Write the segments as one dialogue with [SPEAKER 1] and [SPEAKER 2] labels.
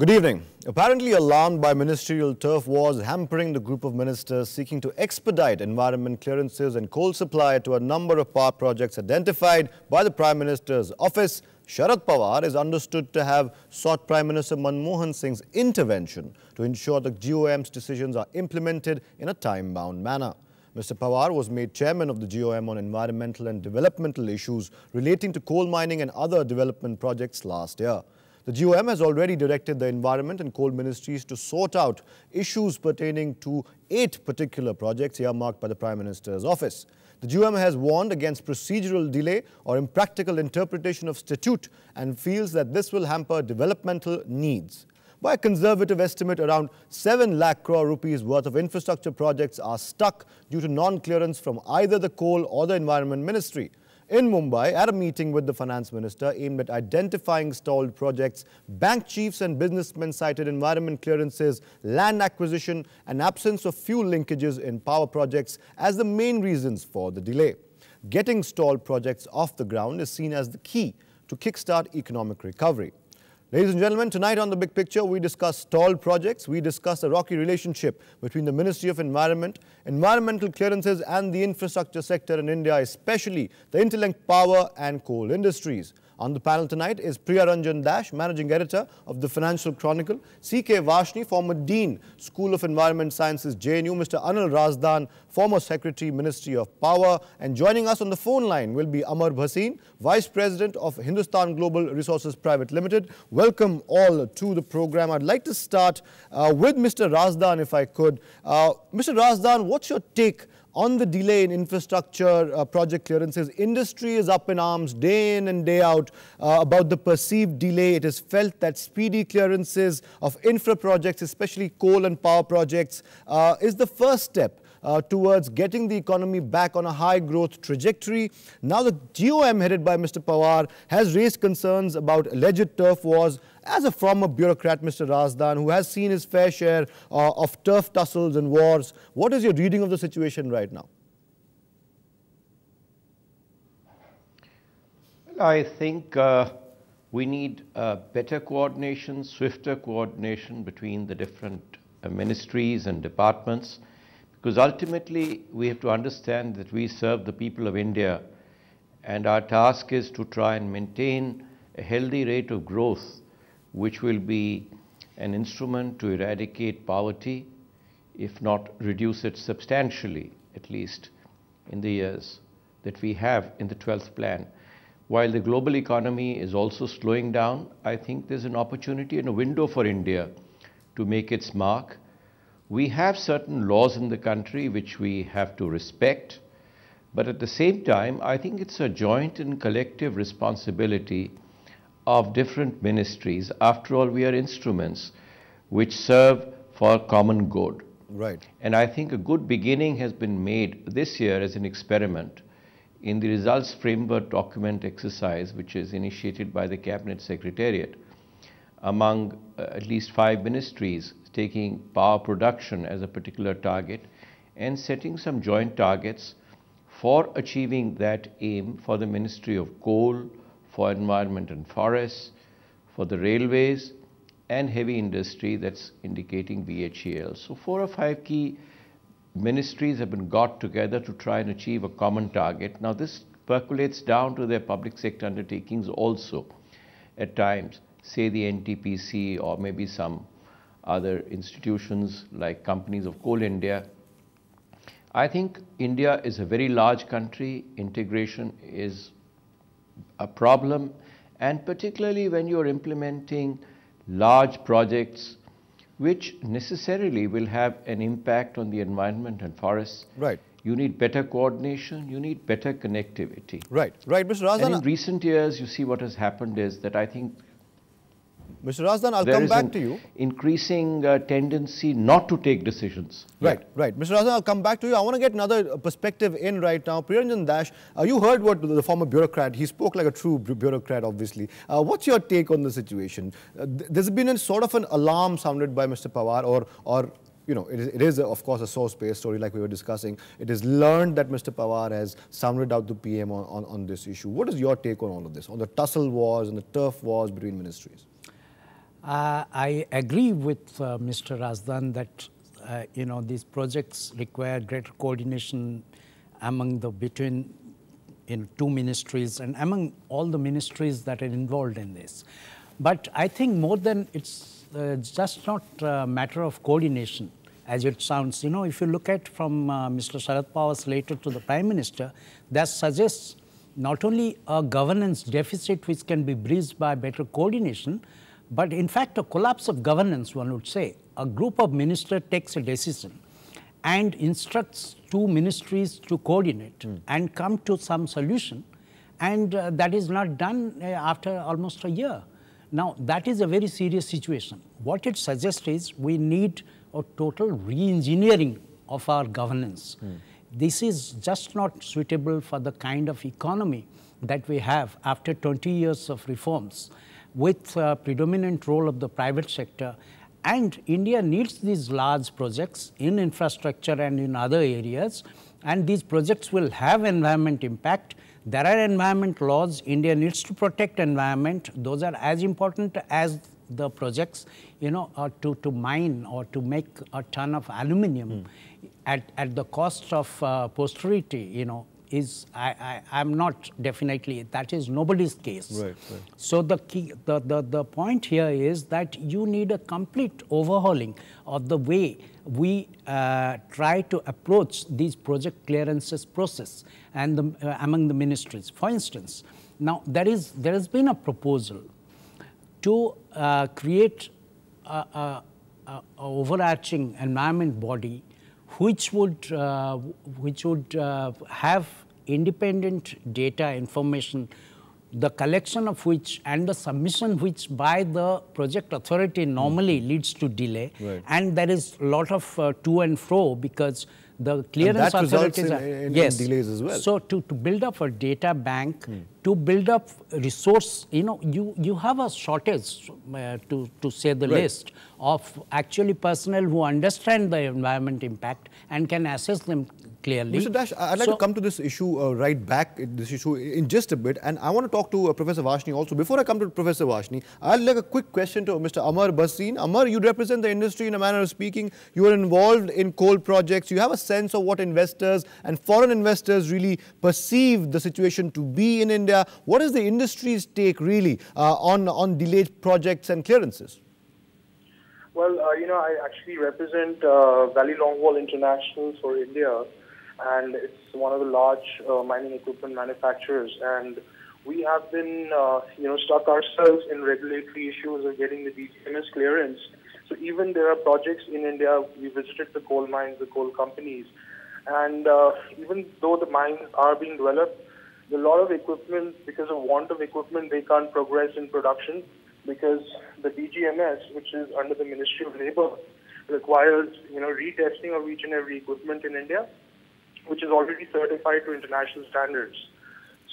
[SPEAKER 1] Good evening. Apparently alarmed by ministerial turf wars hampering the group of ministers seeking to expedite environment clearances and coal supply to a number of power projects identified by the Prime Minister's office, Sharad Pawar is understood to have sought Prime Minister Manmohan Singh's intervention to ensure the GOM's decisions are implemented in a time-bound manner. Mr. Pawar was made chairman of the GOM on environmental and developmental issues relating to coal mining and other development projects last year. The GOM has already directed the Environment and Coal Ministries to sort out issues pertaining to 8 particular projects earmarked by the Prime Minister's office. The GOM has warned against procedural delay or impractical interpretation of statute and feels that this will hamper developmental needs. By a conservative estimate, around 7 lakh crore rupees worth of infrastructure projects are stuck due to non-clearance from either the Coal or the Environment Ministry. In Mumbai, at a meeting with the Finance Minister aimed at identifying stalled projects, bank chiefs and businessmen cited environment clearances, land acquisition and absence of fuel linkages in power projects as the main reasons for the delay. Getting stalled projects off the ground is seen as the key to kickstart economic recovery. Ladies and gentlemen, tonight on The Big Picture, we discuss stalled projects, we discuss the rocky relationship between the Ministry of Environment, environmental clearances and the infrastructure sector in India, especially the interlinked power and coal industries. On the panel tonight is Priyaranjan, Managing Editor of the Financial Chronicle, C.K. Varshney, former Dean, School of Environment Sciences, JNU, Mr. Anil Razdan, former Secretary, Ministry of Power, and joining us on the phone line will be Amar, Bhasin, Vice President of Hindustan Global Resources Private Limited. Welcome all to the program. I'd like to start with Mr. Razdan, if I could. Mr. Razdan, what's your take on the delay in infrastructure project clearances? Industry is up in arms day in and day out about the perceived delay. It is felt that speedy clearances of infra projects, especially coal and power projects, is the first step towards getting the economy back on a high growth trajectory. Now the GOM headed by Mr. Pawar has raised concerns about alleged turf wars. As a former bureaucrat, Mr. Razdan, who has seen his fair share of turf tussles and wars, what is your reading of the situation right now?
[SPEAKER 2] I think we need better coordination, swifter coordination between the different ministries and departments, because ultimately we have to understand that we serve the people of India and our task is to try and maintain a healthy rate of growth, which will be an instrument to eradicate poverty, if not reduce it substantially, at least in the years that we have in the 12th plan. While the global economy is also slowing down, I think there's an opportunity and a window for India to make its mark. We have certain laws in the country which we have to respect, but at the same time, I think it's a joint and collective responsibility of different ministries. After all, we are instruments which serve for common good.
[SPEAKER 1] Right.
[SPEAKER 2] And I think a good beginning has been made this year as an experiment in the results framework document exercise, which is initiated by the Cabinet Secretariat among at least 5 ministries, taking power production as a particular target and setting some joint targets for achieving that aim for the Ministry of Coal, for Environment and Forests, for the railways and heavy industry, that's indicating BHEL. So 4 or 5 key ministries have been got together to try and achieve a common target. Now this percolates down to their public sector undertakings also at times, say the NTPC or maybe some other institutions like Companies of Coal India. I think India is a very large country. Integration is a problem, and particularly when you're implementing large projects which necessarily will have an impact on the environment and forests.
[SPEAKER 1] Right.
[SPEAKER 2] You need better coordination, you need better connectivity.
[SPEAKER 1] Right, right. Mr. Razdan,
[SPEAKER 2] and in recent years, you see what has happened is that I think
[SPEAKER 1] Mr. Razdan, I'll come back to you.
[SPEAKER 2] Increasing tendency not to take decisions.
[SPEAKER 1] Right, right. Mr. Razdan, I'll come back to you. I want to get another perspective in right now. Priyaranjan, you heard what the former bureaucrat, he spoke like a true bureaucrat, obviously. What's your take on the situation? There's been a sort of an alarm sounded by Mr. Pawar, or you know, it is of course a source-based story like we were discussing. It is learned that Mr. Pawar has sounded out the PM on this issue. What is your take on all of this, on the tussle wars and the turf wars between ministries?
[SPEAKER 3] I agree with Mr. Razdan that these projects require greater coordination among between two ministries and among all the ministries that are involved in this. But I think more than it's just not a matter of coordination, as it sounds. If you look at from Mr. Sharad Pawar's letter to the Prime Minister, that suggests not only a governance deficit which can be bridged by better coordination, but in fact a collapse of governance, one would say. A group of ministers takes a decision and instructs two ministries to coordinate and come to some solution, and that is not done after almost a year. Now, that is a very serious situation. What it suggests is we need a total re-engineering of our governance. This is just not suitable for the kind of economy that we have after 20 years of reforms, with predominant role of the private sector. And India needs these large projects in infrastructure and in other areas, and these projects will have environment impact. There are environment laws. India needs to protect environment. Those are as important as the projects, to mine or to make a ton of aluminium at the cost of posterity, I'm not definitely, that is nobody's case. Right. So the point here is that you need a complete overhauling of the way we try to approach these project clearances process and among the ministries. For instance, now there has been a proposal to create a overarching environment body which would have independent data information, the collection of which and the submission which by the project authority normally leads to delay. Right. And there is a lot of to and fro because the clearance authorities
[SPEAKER 1] in delays as well.
[SPEAKER 3] So to build up a data bank, to build up resource, you have a shortage, to say the least, of actually personnel who understand the environment impact and can assess them clearly.
[SPEAKER 1] Mr. Dash, I'd like to come to this issue right back, this issue in just a bit, and I want to talk to Professor Varshney also. Before I come to Professor Varshney, I'd like a quick question to Mr. Amar Bhasin. Amar, you represent the industry in a manner of speaking. You are involved in coal projects. You have a sense of what investors and foreign investors really perceive the situation to be in India. What is the industry's take really on delayed projects and clearances?
[SPEAKER 4] Well, I actually represent Valley Longwall International for India, and it's one of the large mining equipment manufacturers. And we have been, stuck ourselves in regulatory issues of getting the DGMS clearance. So even there are projects in India, we visited the coal mines, the coal companies, and even though the mines are being developed, a lot of equipment, because of want of equipment, they can't progress in production because the DGMS, which is under the Ministry of Labour, requires, retesting of each and every equipment in India, which is already certified to international standards.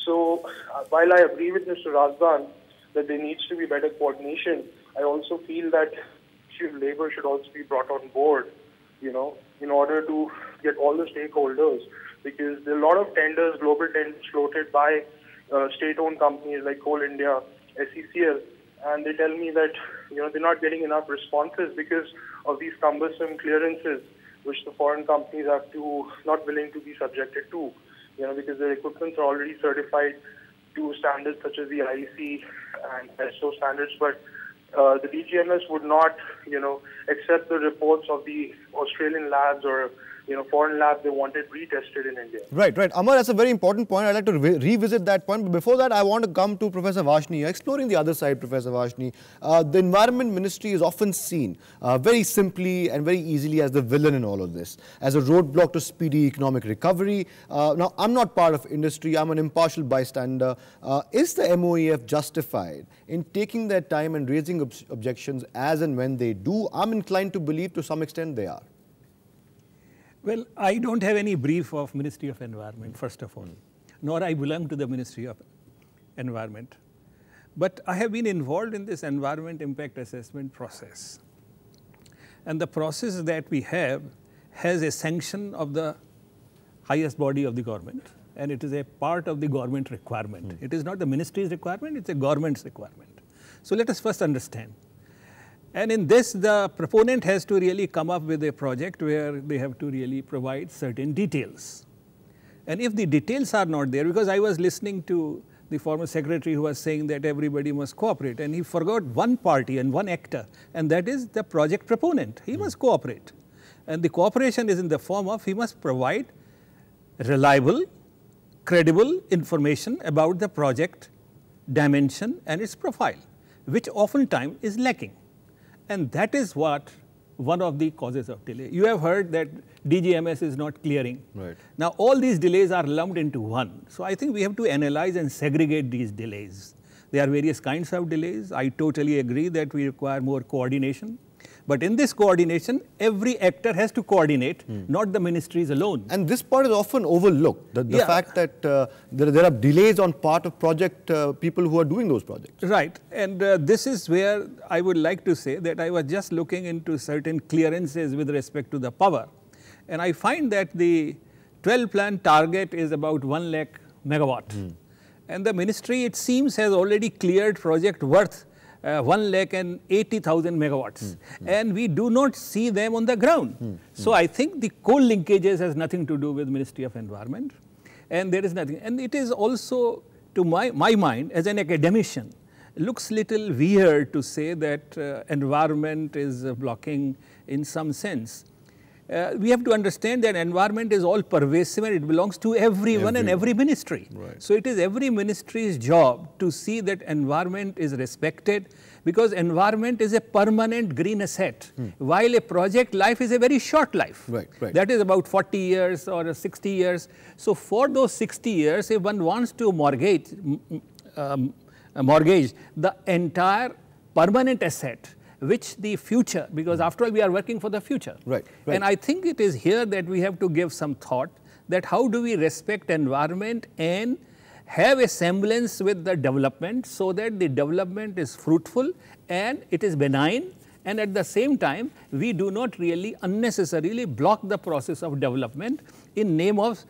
[SPEAKER 4] So while I agree with Mr. Razdan that there needs to be better coordination, I also feel that Labour should also be brought on board, in order to get all the stakeholders, because there are a lot of tenders, global tenders floated by state-owned companies like Coal India, SECL, and they tell me that, they're not getting enough responses because of these cumbersome clearances, which the foreign companies have not willing to be subjected to, because their equipments are already certified to standards such as the IEC and ESO standards, but the DGMS would not, accept the reports of the Australian labs or, foreign labs they wanted retested in India. Right.
[SPEAKER 1] Amar, that's a very important point. I'd like to revisit that point. But before that, I want to come to Professor Varshney. Exploring the other side, Professor Varshney, the Environment Ministry is often seen very simply and very easily as the villain in all of this, as a roadblock to speedy economic recovery. Now, I'm not part of industry. I'm an impartial bystander. Is the MoEF justified in taking their time and raising objections as and when they do? I'm inclined to believe to some extent they are.
[SPEAKER 5] Well, I don't have any brief of Ministry of Environment, first of all, nor I belong to the Ministry of Environment. But I have been involved in this environment impact assessment process. And the process that we have has a sanction of the highest body of the government, and it is a part of the government requirement. It is not the ministry's requirement, it's a government's requirement. So let us first understand And in this, the proponent has to really come up with a project where they have to really provide certain details. And if the details are not there, because I was listening to the former secretary who was saying that everybody must cooperate, and he forgot one party and one actor, and that is the project proponent. He must cooperate. And the cooperation is in the form of he must provide reliable, credible information about the project dimension and its profile, which oftentimes is lacking. And that is what one of the causes of delay. You have heard that DGMS is not clearing.
[SPEAKER 1] Right.
[SPEAKER 5] Now, all these delays are lumped into one. So, I think we have to analyze and segregate these delays. There are various kinds of delays. I totally agree that we require more coordination. But in this coordination, every actor has to coordinate, not the ministries alone.
[SPEAKER 1] And this part is often overlooked, the fact that there are delays on part of project people who are doing those projects.
[SPEAKER 5] Right. And this is where I would like to say that I was just looking into certain clearances with respect to the power. And I find that the 12 plan target is about 1 lakh megawatt. And the ministry, it seems, has already cleared project worth 1,80,000 megawatts, and we do not see them on the ground. So, I think the coal linkages has nothing to do with Ministry of Environment, and there is nothing. And it is also, to my mind, as an academician, looks little weird to say that environment is blocking in some sense. We have to understand that environment is all pervasive and it belongs to everyone and every ministry.
[SPEAKER 1] Right.
[SPEAKER 5] So, it is every ministry's job to see that environment is respected, because environment is a permanent green asset, while a project life is a very short life.
[SPEAKER 1] Right, right.
[SPEAKER 5] That is about 40 years or 60 years. So, for those 60 years, if one wants to mortgage the entire permanent asset, which the future, because after all we are working for the future.
[SPEAKER 1] Right, right.
[SPEAKER 5] And I think it is here that we have to give some thought that how do we respect environment and have a semblance with the development, so that the development is fruitful and it is benign, and at the same time we do not really unnecessarily block the process of development in name of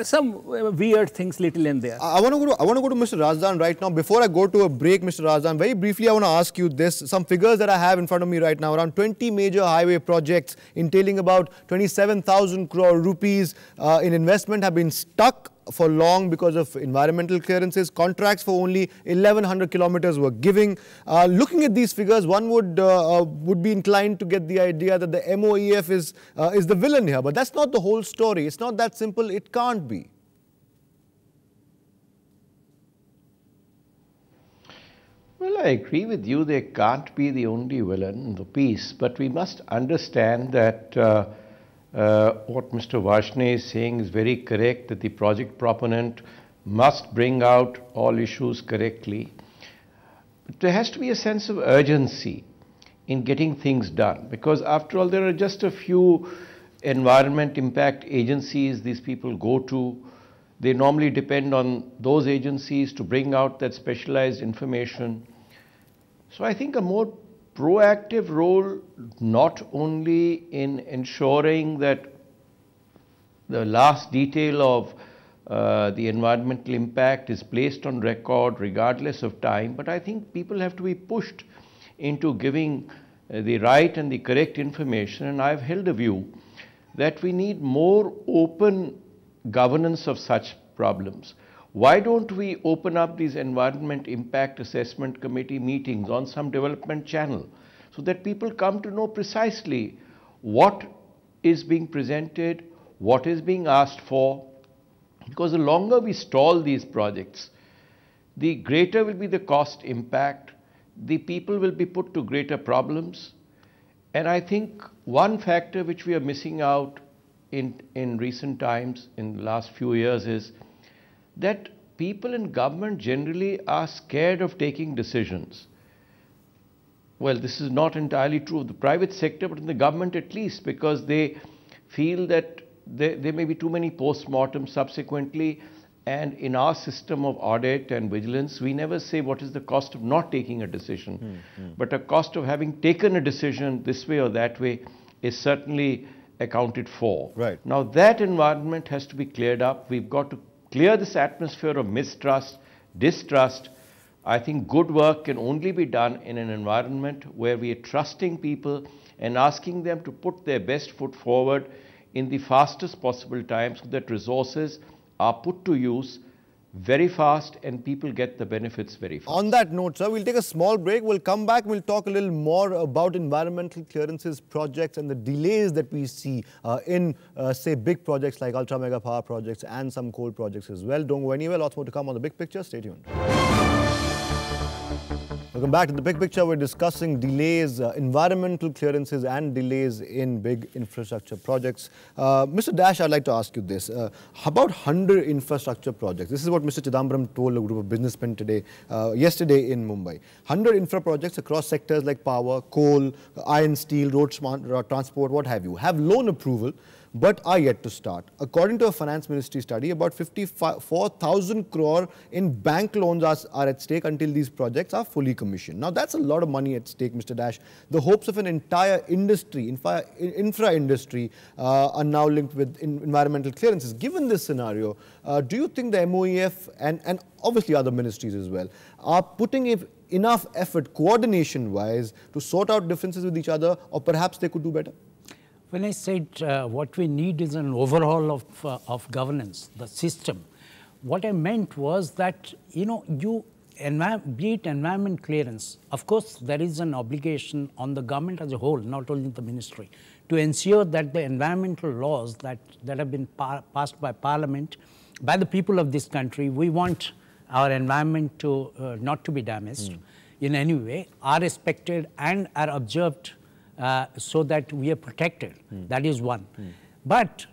[SPEAKER 5] some weird things little in there.
[SPEAKER 1] I want to go to Mr. Razdan right now. Before I go to a break, Mr. Razdan, very briefly I want to ask you this. Some figures that I have in front of me right now, around 20 major highway projects entailing about 27,000 crore rupees in investment have been stuck for long because of environmental clearances. Contracts for only 1,100 kilometers were giving. Looking at these figures, one would be inclined to get the idea that the MoEF is the villain here. But that's not the whole story. It's not that simple. It can't be.
[SPEAKER 2] Well, I agree with you. They can't be the only villain in the piece. But we must understand that what Mr. Varshney is saying is very correct, that the project proponent must bring out all issues correctly. But there has to be a sense of urgency in getting things done, because after all there are just a few environment impact agencies these people go to. They normally depend on those agencies to bring out that specialized information. So I think a more proactive role, not only in ensuring that the last detail of the environmental impact is placed on record regardless of time, but I think people have to be pushed into giving the right and the correct information. And I've held a view that we need more open governance of such problems. Why don't we open up these environment impact assessment committee meetings on some development channel, so that people come to know precisely what is being presented, what is being asked for? Because the longer we stall these projects, the greater will be the cost impact, the people will be put to greater problems. And I think one factor which we are missing out in recent times, in the last few years, is that people in government generally are scared of taking decisions. Well, this is not entirely true of the private sector, but in the government at least, because they feel that there may be too many post-mortems subsequently. And in our system of audit and vigilance, we never say what is the cost of not taking a decision. But a cost of having taken a decision this way or that way is certainly accounted for.
[SPEAKER 1] Right.
[SPEAKER 2] Now that environment has to be cleared up. We've got to clear this atmosphere of mistrust, distrust. I think good work can only be done in an environment where we are trusting people and asking them to put their best foot forward in the fastest possible time so that resources are put to use very fast and people get the benefits very fast.
[SPEAKER 1] On that note, sir, we'll take a small break. We'll come back. We'll talk a little more about environmental clearances projects and the delays that we see in, say, big projects like ultra mega power projects and some coal projects as well. Don't go anywhere. Lots more to come on The Big Picture. Stay tuned. Welcome back to The Big Picture. We're discussing delays, environmental clearances and delays in big infrastructure projects. Mr. Dash, I'd like to ask you this. About 100 infrastructure projects. This is what Mr. Chidambaram told a group of businessmen yesterday in Mumbai. 100 infra projects across sectors like power, coal, iron, steel, road transport, what have you, have loan approval, but are yet to start. According to a finance ministry study, about 54,000 crore in bank loans are at stake until these projects are fully commissioned. Now, that's a lot of money at stake, Mr. Dash. The hopes of an entire industry, infra industry, are now linked with environmental clearances. Given this scenario, do you think the MoEF and obviously other ministries as well are putting enough effort, coordination-wise, to sort out differences with each other, or perhaps they could do better?
[SPEAKER 3] When I said what we need is an overhaul of governance, the system, what I meant was that, you know, be it environment clearance, of course, there is an obligation on the government as a whole, not only the ministry, to ensure that the environmental laws that have been passed by Parliament, by the people of this country, we want our environment to not to be damaged in any way, are respected and are observed so that we are protected. That is one. But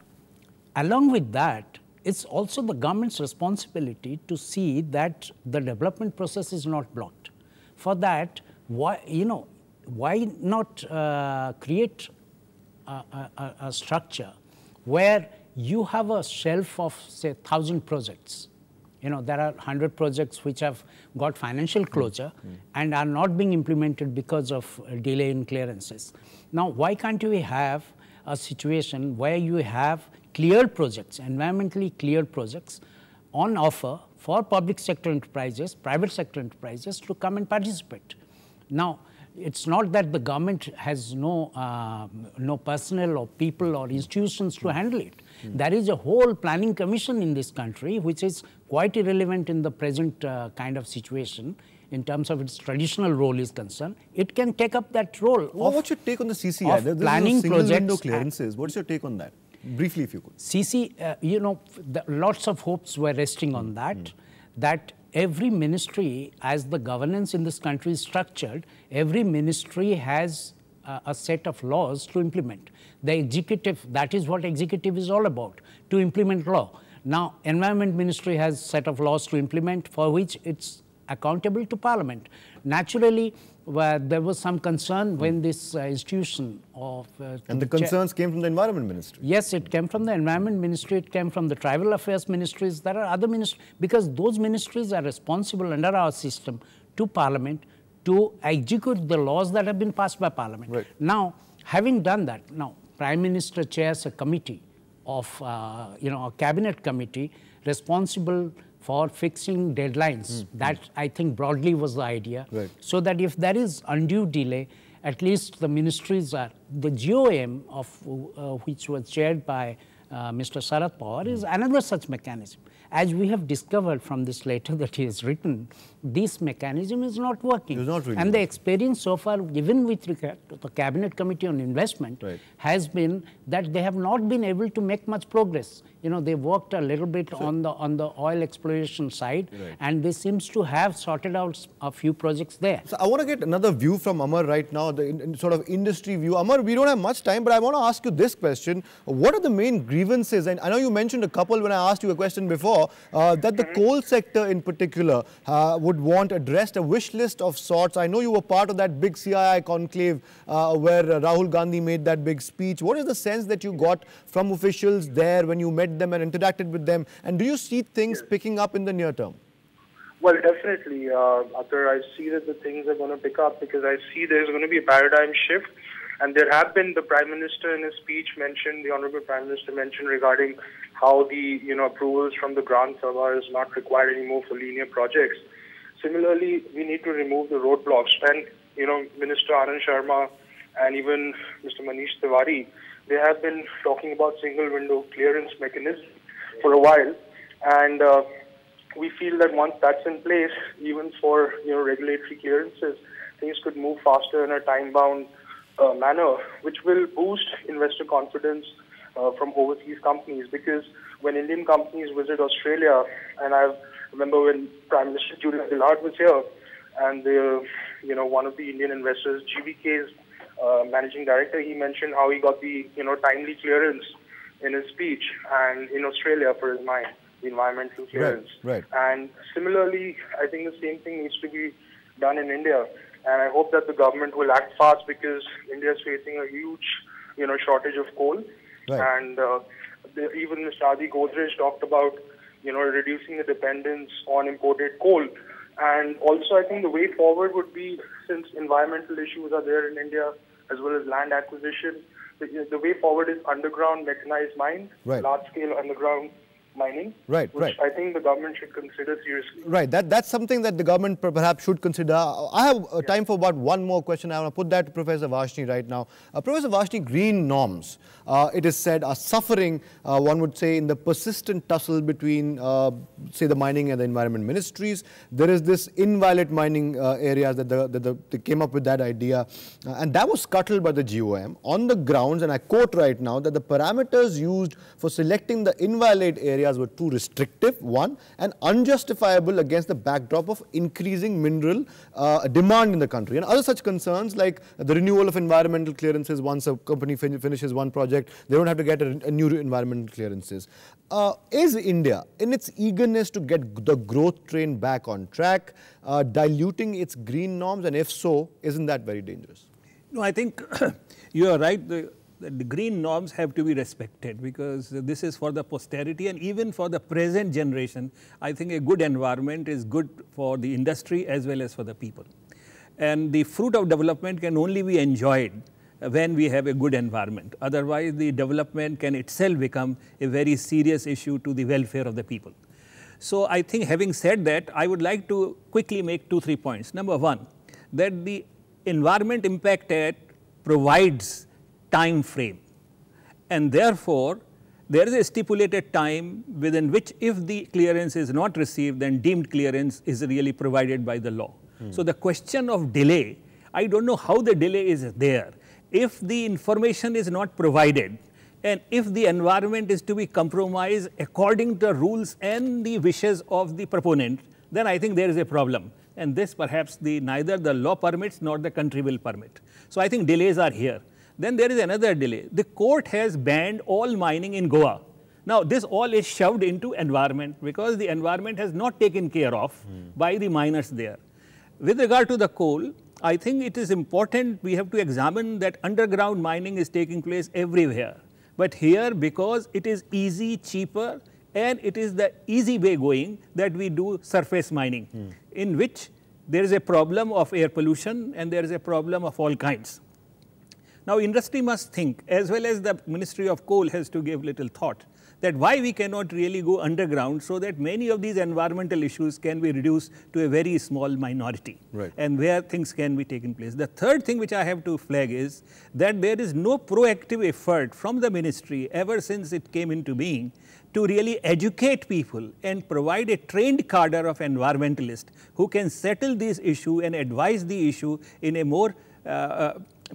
[SPEAKER 3] along with that, it's also the government's responsibility to see that the development process is not blocked. For that, why not create a structure where you have a shelf of, say, 1,000 projects. You know, there are 100 projects which have got financial closure and are not being implemented because of delay in clearances. Now, why can't we have a situation where you have cleared projects, environmentally cleared projects on offer for public sector enterprises, private sector enterprises to come and participate? Now, it's not that the government has no personnel or people or institutions to handle it. There is a whole planning commission in this country which is quite irrelevant in the present kind of situation in terms of its traditional role is concerned. It can take up that role.
[SPEAKER 1] Well, what's your take on the CCI? There's
[SPEAKER 3] planning
[SPEAKER 1] single window clearances. What's your take on that? Briefly, if you could.
[SPEAKER 3] CC, you know, lots of hopes were resting on that, that every ministry, as the governance in this country is structured, every ministry has a set of laws to implement. The executive, that is what executive is all about, to implement law. Now, Environment Ministry has a set of laws to implement for which it's accountable to Parliament. Naturally, there was some concern when this institution of...
[SPEAKER 1] and the concerns came from the Environment Ministry.
[SPEAKER 3] Yes, it came from the Environment Ministry, it came from the Tribal Affairs Ministries. There are other ministries, because those ministries are responsible under our system to Parliament to execute the laws that have been passed by Parliament.
[SPEAKER 1] Right.
[SPEAKER 3] Now, having done that, now Prime Minister chairs a committee of, a cabinet committee responsible for fixing deadlines. That, I think, broadly was the idea.
[SPEAKER 1] Right.
[SPEAKER 3] So that if there is undue delay, at least the ministries are, the GOM of which was chaired by Mr. Sharad Pawar is another such mechanism. As we have discovered from this letter that he has written, this mechanism is not working.
[SPEAKER 1] It's not really
[SPEAKER 3] and the experience so far, even with regard to the Cabinet Committee on Investment, has been that they have not been able to make much progress. You know, they worked a little bit on the oil exploration side, and they seems to have sorted out a few projects there.
[SPEAKER 1] So I want to get another view from Amar right now, the sort of industry view. Amar, we don't have much time, but I want to ask you this question. What are the main grievances? And I know you mentioned a couple when I asked you a question before, that the coal sector in particular would want addressed, a wish list of sorts. I know you were part of that big CII conclave where Rahul Gandhi made that big speech. What is the sense that you got from officials there when you met them and interacted with them? And do you see things picking up in the near term?
[SPEAKER 4] Well, definitely, Athar. I see that the things are going to pick up because I see there's going to be a paradigm shift. And there have been, the Prime Minister in his speech mentioned, the Honorable Prime Minister mentioned regarding how the approvals from the Gran Sabha is not required anymore for linear projects. similarly, we need to remove the roadblocks. And, Minister Anand Sharma and even Mr. Manish Tiwari, they have been talking about single window clearance mechanism for a while. And we feel that once that's in place, even for, regulatory clearances, things could move faster in a time-bound manner, which will boost investor confidence from overseas companies. Because when Indian companies visit Australia, and I remember when Prime Minister Julia Gillard was here, and one of the Indian investors, GVK's managing director, he mentioned how he got the timely clearance in his speech, and in Australia for his mine, the environmental clearance.
[SPEAKER 1] Right.
[SPEAKER 4] And similarly, I think the same thing needs to be done in India. And I hope that the government will act fast, because India is facing a huge, shortage of coal.
[SPEAKER 1] Right.
[SPEAKER 4] And even Mr. Adi Godrej talked about, reducing the dependence on imported coal. And also, I think the way forward would be, since environmental issues are there in India, as well as land acquisition, the way forward is underground mechanized mines,
[SPEAKER 1] Right.
[SPEAKER 4] large-scale underground mining,
[SPEAKER 1] Right.
[SPEAKER 4] I think the government should consider seriously.
[SPEAKER 1] Right, that's something that the government perhaps should consider. I have time for about one more question. I want to put that to Professor Varshney right now. Professor Varshney, green norms, it is said, are suffering, one would say, in the persistent tussle between, say, the mining and the environment ministries. There is this inviolate mining areas that they came up with that idea, and that was scuttled by the GOM on the grounds, and I quote right now, that the parameters used for selecting the inviolate areas were too restrictive, one, and unjustifiable against the backdrop of increasing mineral demand in the country. And other such concerns, like the renewal of environmental clearances. Once a company finishes one project, they don't have to get a new environmental clearances. Is India, in its eagerness to get the growth train back on track, diluting its green norms? And if so, isn't that very dangerous?
[SPEAKER 5] No, I think you are right. The green norms have to be respected, because this is for the posterity, and even for the present generation. I think a good environment is good for the industry as well as for the people. And the fruit of development can only be enjoyed when we have a good environment. Otherwise, the development can itself become a very serious issue to the welfare of the people. So I think, having said that, I would like to quickly make 2-3 points. Number one, that the Environment Impact Act provides time frame, and therefore there is a stipulated time within which, if the clearance is not received, then deemed clearance is really provided by the law. So the question of delay, I don't know how the delay is there. If the information is not provided, and if the environment is to be compromised according to the rules and the wishes of the proponent, then I think there is a problem. And this perhaps neither the law permits nor the country will permit. So I think delays are here. Then there is another delay. The court has banned all mining in Goa. Now, this all is shoved into environment, because the environment has not taken care of by the miners there. With regard to the coal, I think it is important, we have to examine that underground mining is taking place everywhere. But here, because it is easy, cheaper, and it is the easy way going, that we do surface mining, in which there is a problem of air pollution and there is a problem of all kinds. Now, industry must think, as well as the Ministry of Coal has to give little thought, that why we cannot really go underground, so that many of these environmental issues can be reduced to a very small minority, and where things can be taken place. The third thing which I have to flag is that there is no proactive effort from the ministry ever since it came into being to really educate people and provide a trained cadre of environmentalists who can settle this issue and advise the issue in a more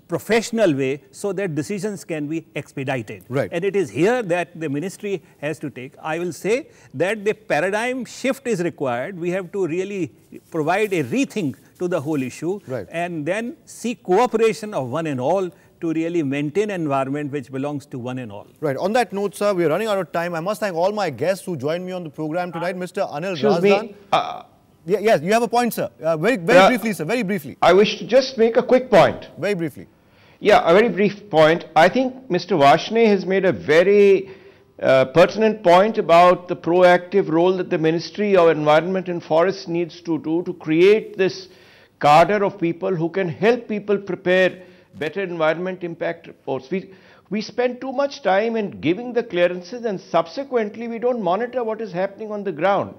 [SPEAKER 5] professional way, so that decisions can be expedited. And it is here that the ministry has to take. I will say that the paradigm shift is required. We have to really provide a rethink to the whole issue, and then seek cooperation of one and all to really maintain an environment which belongs to one and all.
[SPEAKER 1] On that note, sir, we are running out of time. I must thank all my guests who joined me on the program tonight. Mr. Anil Razdan. Yes, you have a point, sir. Very briefly, sir, very briefly.
[SPEAKER 2] I wish to just make a quick point.
[SPEAKER 1] Very briefly.
[SPEAKER 2] Yeah, a very brief point. I think Mr. Varshney has made a very pertinent point about the proactive role that the Ministry of Environment and Forests needs to do to create this cadre of people who can help people prepare better environment impact reports. We spend too much time in giving the clearances, and subsequently we don't monitor what is happening on the ground.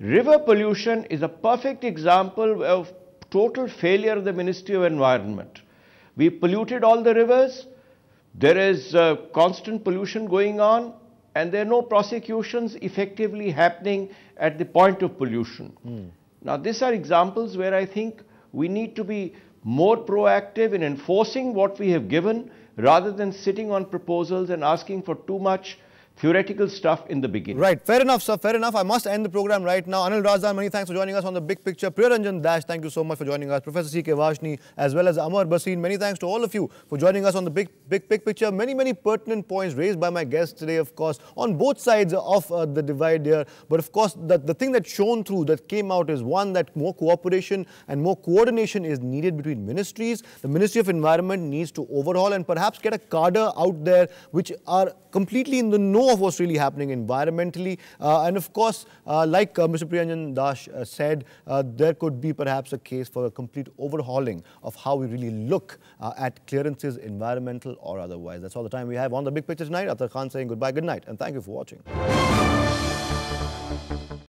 [SPEAKER 2] River pollution is a perfect example of total failure of the Ministry of Environment. We polluted all the rivers, there is constant pollution going on, and there are no prosecutions effectively happening at the point of pollution. Now, these are examples where I think we need to be more proactive in enforcing what we have given rather than sitting on proposals and asking for too much theoretical stuff in the beginning.
[SPEAKER 1] Right. Fair enough, sir. Fair enough. I must end the program right now. Anil, Razdan, many thanks for joining us on The Big Picture. Priyaranjan Dash, thank you so much for joining us. Professor C.K. Varshney, as well as Amar, Bhasin, many thanks to all of you for joining us on The Big Picture. Many pertinent points raised by my guests today, of course, on both sides of the divide here. But of course, the thing that shone through, that came out, is one, that more cooperation and more coordination is needed between ministries. The Ministry of Environment needs to overhaul and perhaps get a cadre out there which are completely in the know of what's really happening environmentally. And of course, like Mr. Priyaranjan Dash said, there could be perhaps a case for a complete overhauling of how we really look at clearances, environmental or otherwise. That's all the time we have on The Big Picture tonight. Athar Khan saying goodbye, good night, and thank you for watching.